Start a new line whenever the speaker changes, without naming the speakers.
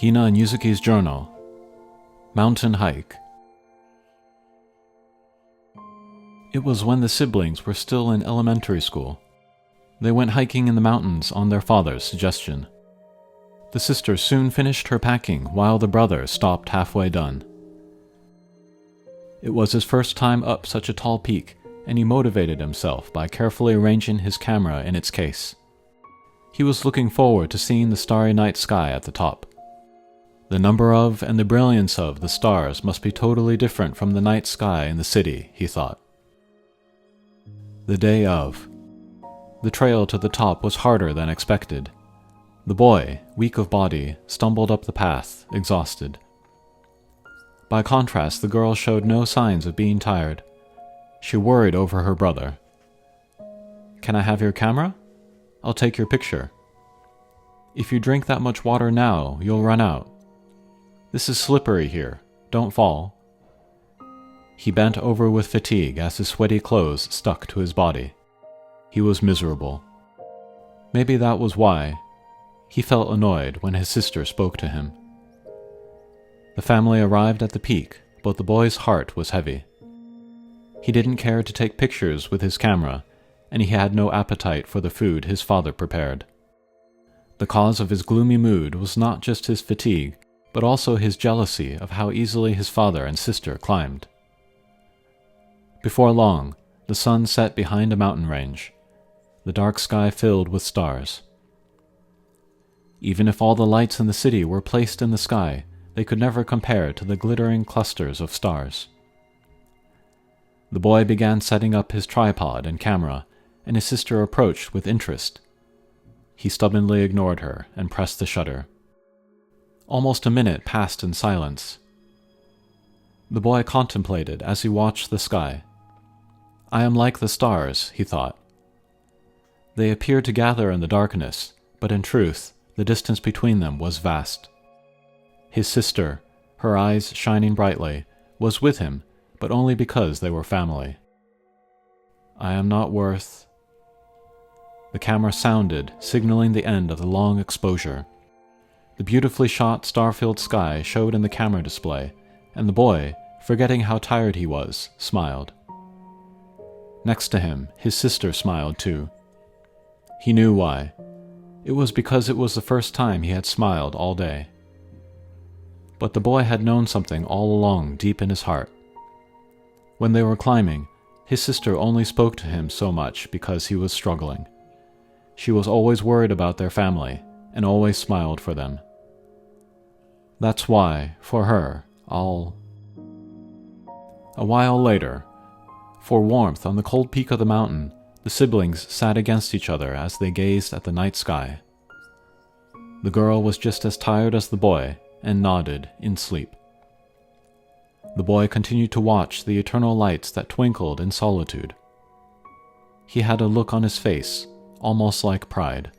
Hina and Yuzuki's Journal. Mountain Hike. It was when the siblings were still in elementary school. They went hiking in the mountains on their father's suggestion. The sister soon finished her packing while the brother stopped halfway done. It was his first time up such a tall peak, and he motivated himself by carefully arranging his camera in its case. He was looking forward to seeing the starry night sky at the top. The number of and the brilliance of the stars must be totally different from the night sky in the city, he thought. The day of. The trail to the top was harder than expected. The boy, weak of body, stumbled up the path, exhausted. By contrast, the girl showed no signs of being tired. She worried over her brother. "Can I have your camera? I'll take your picture. If you drink that much water now, you'll run out. This is slippery here. Don't fall." He bent over with fatigue as his sweaty clothes stuck to his body. He was miserable. Maybe that was why. He felt annoyed when his sister spoke to him. The family arrived at the peak, but the boy's heart was heavy. He didn't care to take pictures with his camera, and he had no appetite for the food his father prepared. The cause of his gloomy mood was not just his fatigue, but also his jealousy of how easily his father and sister climbed. Before long, the sun set behind a mountain range, the dark sky filled with stars. Even if all the lights in the city were placed in the sky, they could never compare to the glittering clusters of stars. The boy began setting up his tripod and camera, and his sister approached with interest. He stubbornly ignored her and pressed the shutter. Almost a minute passed in silence. The boy contemplated as he watched the sky. "I am like the stars," he thought. They appeared to gather in the darkness, but in truth, the distance between them was vast. His sister, her eyes shining brightly, was with him, but only because they were family. "I am not worth..." The camera sounded, signaling the end of the long exposure. The beautifully shot star-filled sky showed in the camera display, and the boy, forgetting how tired he was, smiled. Next to him, his sister smiled too. He knew why. It was because it was the first time he had smiled all day. But the boy had known something all along deep in his heart. When they were climbing, his sister only spoke to him so much because he was struggling. She was always worried about their family, and always smiled for them. That's why, for her, A while later, for warmth on the cold peak of the mountain, the siblings sat against each other as they gazed at the night sky. The girl was just as tired as the boy, and nodded in sleep. The boy continued to watch the eternal lights that twinkled in solitude. He had a look on his face, almost like pride.